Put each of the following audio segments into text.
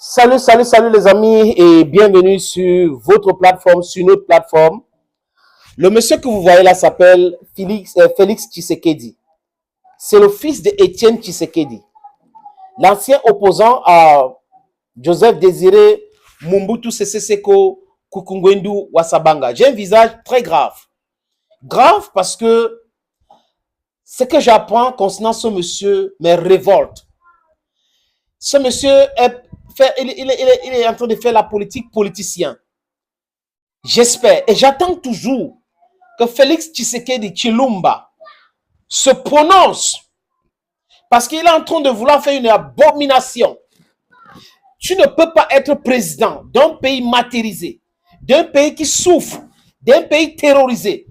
Salut les amis et bienvenue sur votre plateforme, sur notre plateforme. Le monsieur que vous voyez là s'appelle Félix Tshisekedi. C'est le fils d'Étienne Tshisekedi, l'ancien opposant à Joseph Désiré Mobutu Sese Seko Kukungwendu Wasabanga. J'ai un visage très grave. Grave parce que ce que j'apprends concernant ce monsieur me révolte. Ce monsieur il est en train de faire la politique politicien. J'espère et j'attends toujours que Félix Tshisekedi Tshilombo se prononce parce qu'il est en train de vouloir faire une abomination. Tu ne peux pas être président d'un pays martyrisé, d'un pays qui souffre, d'un pays terrorisé,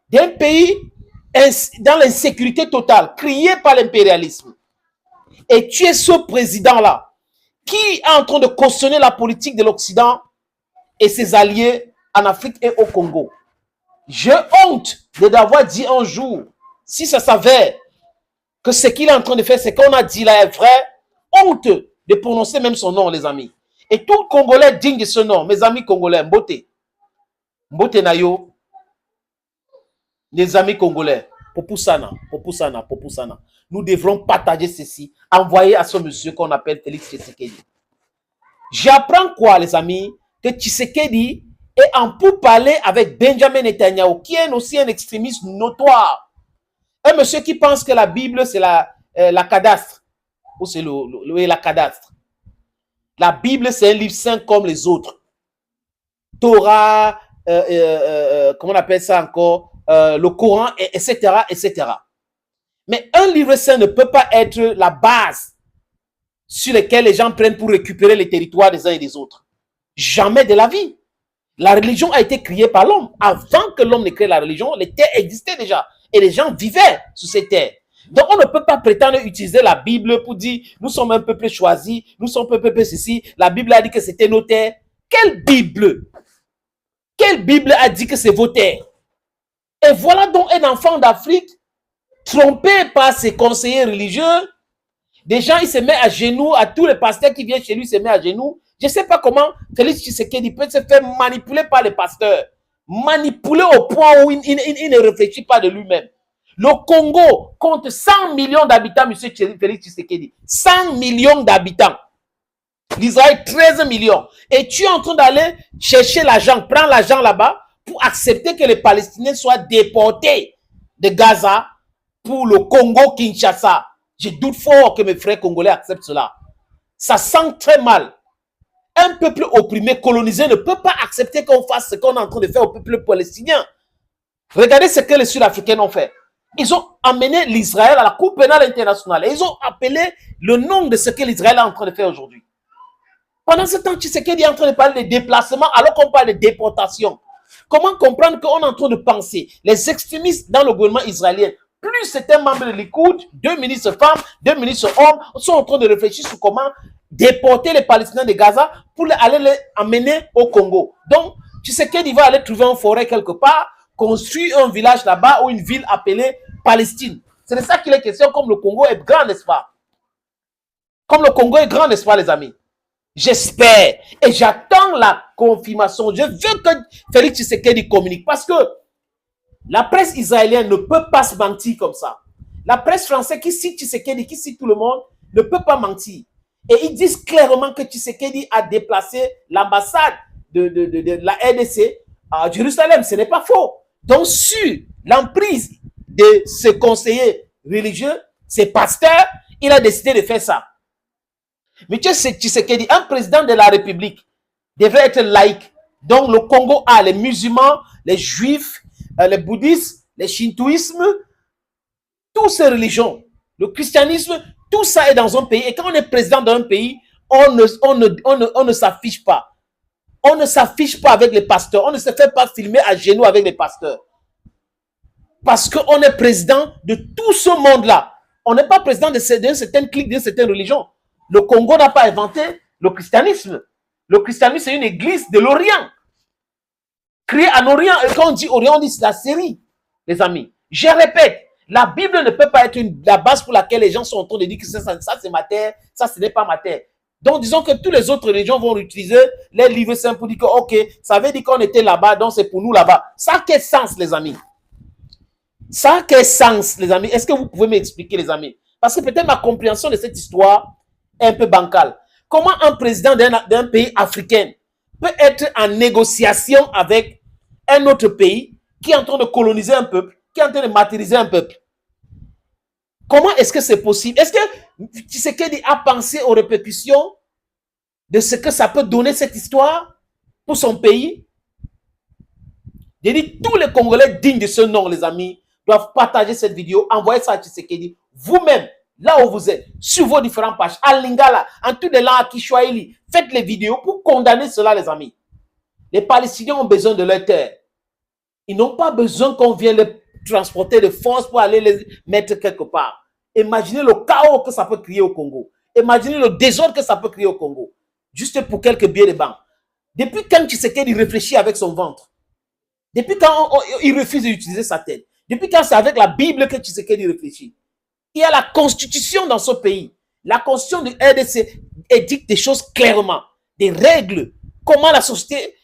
d'un pays dans l'insécurité totale, crié par l'impérialisme. Et tu es ce président-là qui est en train de cautionner la politique de l'Occident et ses alliés en Afrique et au Congo. J'ai honte d'avoir dit un jour, si ça s'avère que ce qu'il est en train de faire, c'est qu'on a dit là est vrai, honte de prononcer même son nom, les amis. Et tout Congolais digne de ce nom, mes amis congolais, Mbote. Mbote Nayo, les amis congolais, Popusana. Nous devrons partager ceci, envoyer à ce monsieur qu'on appelle Félix Tshisekedi. J'apprends quoi, les amis? Que Tshisekedi est en pourparlers avec Benjamin Netanyahu, qui est aussi un extrémiste notoire. Un monsieur qui pense que la Bible, c'est la cadastre. Ou c'est la cadastre. La Bible, c'est un livre saint comme les autres. Torah, comment on appelle ça encore? Le Coran, etc., etc. Mais un livre saint ne peut pas être la base sur laquelle les gens prennent pour récupérer les territoires des uns et des autres. Jamais de la vie. La religion a été créée par l'homme. Avant que l'homme ne crée la religion, les terres existaient déjà. Et les gens vivaient sur ces terres. Donc on ne peut pas prétendre utiliser la Bible pour dire nous sommes un peuple choisi, nous sommes un peuple ceci. La Bible a dit que c'était nos terres. Quelle Bible? Quelle Bible a dit que c'est vos terres? Et voilà donc un enfant d'Afrique trompé par ses conseillers religieux. Des gens, il se met à genoux, à tous les pasteurs qui viennent chez lui, se met à genoux. Je ne sais pas comment Félix Tshisekedi peut se faire manipuler par les pasteurs. Manipuler au point où il ne réfléchit pas de lui-même. Le Congo compte 100 millions d'habitants, M. Félix Tshisekedi. 100 millions d'habitants. L'Israël, 13 millions. Et tu es en train d'aller chercher l'argent, prendre l'argent là-bas pour accepter que les Palestiniens soient déportés de Gaza pour le Congo-Kinshasa. Je doute fort que mes frères congolais acceptent cela. Ça sent très mal. Un peuple opprimé, colonisé, ne peut pas accepter qu'on fasse ce qu'on est en train de faire au peuple palestinien. Regardez ce que les Sud-Africains ont fait. Ils ont amené l'Israël à la Cour pénale internationale. Et ils ont appelé le nom de ce que l'Israël est en train de faire aujourd'hui. Pendant ce temps, Tshisekedi est en train de parler de déplacement alors qu'on parle de déportation. Comment comprendre qu'on est en train de penser les extrémistes dans le gouvernement israélien, plus certains membres de Likoud, 2 ministres femmes, 2 ministres hommes, sont en train de réfléchir sur comment déporter les Palestiniens de Gaza pour aller les amener au Congo. Donc, Tshisekedi va aller trouver une forêt quelque part, construire un village là-bas ou une ville appelée Palestine. C'est de ça qu'il est question, comme le Congo est grand, n'est-ce pas? Comme le Congo est grand, n'est-ce pas, les amis? J'espère et j'attends la confirmation. Je veux que Félix Tshisekedi communique parce que la presse israélienne ne peut pas se mentir comme ça. La presse française qui cite Tshisekedi, qui cite tout le monde, ne peut pas mentir. Et ils disent clairement que Tshisekedi a déplacé l'ambassade de la RDC à Jérusalem. Ce n'est pas faux. Donc, sur l'emprise de ce conseiller religieux, ces pasteurs, il a décidé de faire ça. Mais Tshisekedi, un président de la République, devrait être laïque. Donc, le Congo a les musulmans, les juifs, les bouddhistes, les shintoïsmes, toutes ces religions, le christianisme, tout ça est dans un pays. Et quand on est président d'un pays, on ne s'affiche pas. On ne s'affiche pas avec les pasteurs. On ne se fait pas filmer à genoux avec les pasteurs. Parce qu'on est président de tout ce monde-là. On n'est pas président d'une certaine clique, d'une certaine religion. Le Congo n'a pas inventé le christianisme. Le christianisme, c'est une église de l'Orient. Créée en Orient. Et quand on dit Orient, on dit c'est la Syrie, les amis. Je répète, la Bible ne peut pas être la base pour laquelle les gens sont en train de dire que ça c'est ma terre, ça ce n'est pas ma terre. Donc, disons que toutes les autres religions vont utiliser les livres saints pour dire que, ok, ça veut dire qu'on était là-bas, donc c'est pour nous là-bas. Ça a quel sens, les amis? Ça a quel sens, les amis? Est-ce que vous pouvez m'expliquer, les amis? Parce que peut-être ma compréhension de cette histoire est un peu bancale. Comment un président d'un pays africain peut être en négociation avec un autre pays qui est en train de coloniser un peuple, qui est en train de martyriser un peuple? Comment est-ce que c'est possible? Est-ce que Tshisekedi a pensé aux répercussions de ce que ça peut donner cette histoire pour son pays? J'ai dit, tous les Congolais dignes de ce nom, les amis, doivent partager cette vidéo, envoyer ça à Tshisekedi. Vous-même, là où vous êtes, sur vos différentes pages, à Lingala, en tous les langues, à Kiswahili, faites les vidéos pour condamner cela, les amis. Les Palestiniens ont besoin de leur terre. Ils n'ont pas besoin qu'on vienne les transporter de force pour aller les mettre quelque part. Imaginez le chaos que ça peut créer au Congo. Imaginez le désordre que ça peut créer au Congo. Juste pour quelques billets de banque. Depuis quand Tshisekedi réfléchit avec son ventre? Depuis quand il refuse d'utiliser sa tête? Depuis quand c'est avec la Bible que Tshisekedi réfléchit? Il y a la constitution dans ce pays. La constitution de RDC édicte des choses clairement. Des règles. Comment la société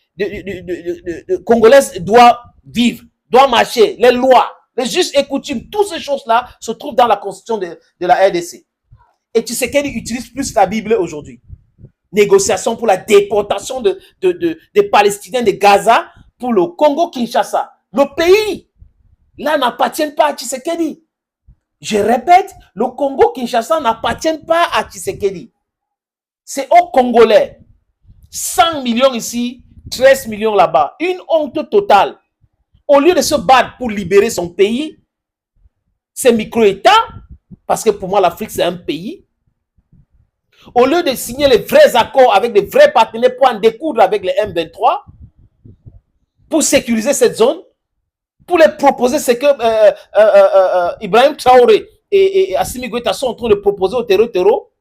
congolaise doit vivre, doit marcher, les lois, les justes et coutumes, toutes ces choses-là se trouvent dans la constitution de la RDC. Et Tshisekedi utilise plus la Bible aujourd'hui. Négociation pour la déportation des Palestiniens de Gaza pour le Congo-Kinshasa. Le pays, là, n'appartient pas à Tshisekedi. Je répète, le Congo-Kinshasa n'appartient pas à Tshisekedi. C'est aux Congolais. 100 millions ici, 13 millions là-bas. Une honte totale. Au lieu de se battre pour libérer son pays, ces micro-États, parce que pour moi, l'Afrique, c'est un pays, au lieu de signer les vrais accords avec des vrais partenaires pour en découdre avec les M23, pour sécuriser cette zone, pour les proposer ce que Ibrahim Traoré et Assimi Goïta sont en train de proposer au terreau,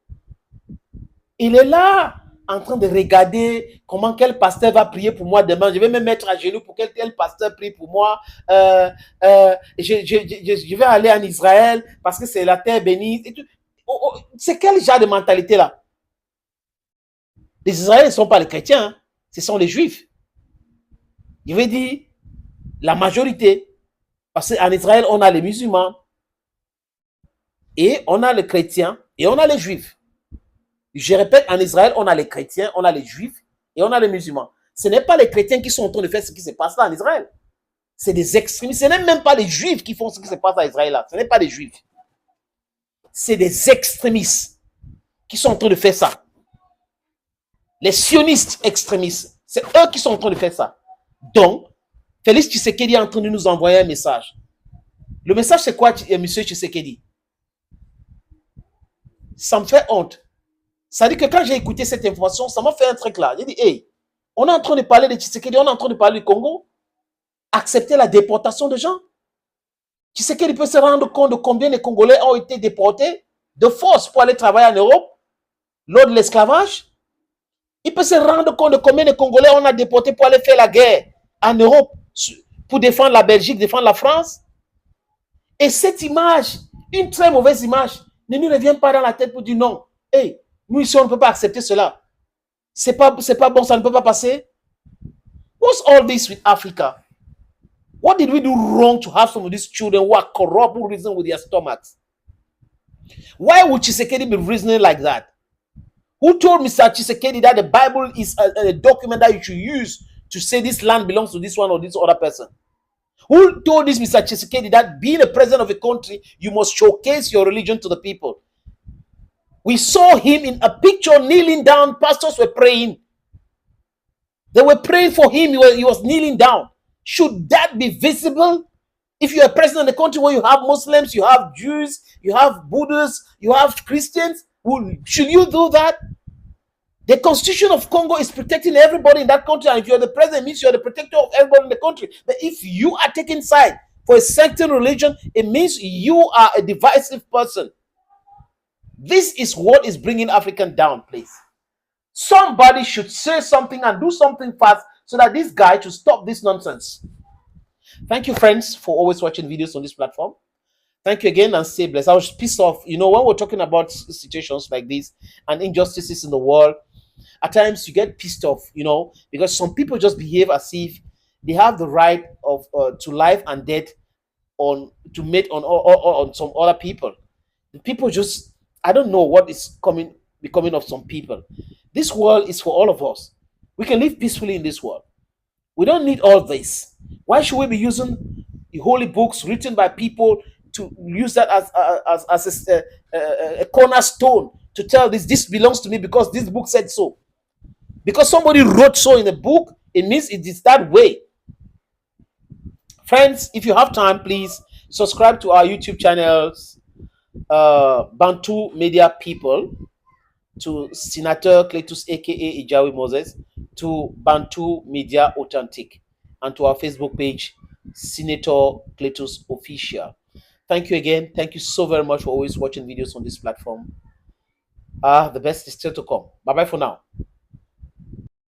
il est là, en train de regarder comment quel pasteur va prier pour moi demain. Je vais me mettre à genoux pour quel pasteur prie pour moi. Je vais aller en Israël parce que c'est la terre bénie. C'est quel genre de mentalité là? Les Israéliens ne sont pas les chrétiens, hein. Ce sont les Juifs. Je vais dire la majorité. Parce qu'en Israël, on a les musulmans, et on a les chrétiens, et on a les Juifs. Je répète, en Israël, on a les chrétiens, on a les Juifs, et on a les musulmans. Ce n'est pas les chrétiens qui sont en train de faire ce qui se passe là en Israël. C'est des extrémistes. Ce n'est même pas les Juifs qui font ce qui se passe en Israël là. Ce n'est pas des Juifs. C'est des extrémistes qui sont en train de faire ça. Les sionistes extrémistes, c'est eux qui sont en train de faire ça. Donc, Félix Tshisekedi est en train de nous envoyer un message. Le message, c'est quoi, monsieur Tshisekedi? Ça me fait honte. Ça dit que quand j'ai écouté cette information, ça m'a fait un truc là. J'ai dit, hey, on est en train de parler de Tshisekedi, on est en train de parler du Congo. Accepter la déportation de gens. Tshisekedi peut se rendre compte de combien de Congolais ont été déportés de force pour aller travailler en Europe lors de l'esclavage. Il peut se rendre compte de combien de Congolais on a déportés pour aller faire la guerre en Europe, pour défendre la Belgique, défendre la France. Et cette image, une très mauvaise image, ne nous revient pas dans la tête pour dire non. Hey, nous ici, on ne peut pas accepter cela. C'est pas bon, ça ne peut pas passer. What's all this with Africa? What did we do wrong to have some of these children who are corrupt, who reason with their stomachs? Why would Tshisekedi be reasoning like that? Who told Mr. Tshisekedi that the Bible is a document that you should use to say this land belongs to this one or this other person? Who told this Mr. Tshisekedi that being a president of a country, you must showcase your religion to the people? We saw him in a picture kneeling down. Pastors were praying. They were praying for him. He was kneeling down. Should that be visible? If you're a president of a country where you have Muslims, you have Jews, you have Buddhists, you have Christians, should you do that? The constitution of Congo is protecting everybody in that country. And if you're the president, it means you're the protector of everybody in the country. But if you are taking side for a certain religion, it means you are a divisive person. This is what is bringing African down, please. Somebody should say something and do something fast so that this guy should stop this nonsense. Thank you, friends, for always watching videos on this platform. Thank you again and stay blessed. I was pissed off. You know, when we're talking about situations like this and injustices in the world, at times you get pissed off, you know, because some people just behave as if they have the right of to life and death on to mate on some other people. The people just, I don't know what is becoming of some people. This world is for all of us. We can live peacefully in this world. We don't need all this. Why should we be using the holy books written by people to use that as a cornerstone to tell this belongs to me because this book said so? Because somebody wrote so in a book, it means it is that way. Friends, if you have time, please subscribe to our YouTube channels, Bantu Media People, to Senator Cletus aka Ijawi Moses, to Bantu Media Authentic, and to our Facebook page, Senator Cletus Official. Thank you again. Thank you so very much for always watching videos on this platform. The best is still to come. Bye bye for now.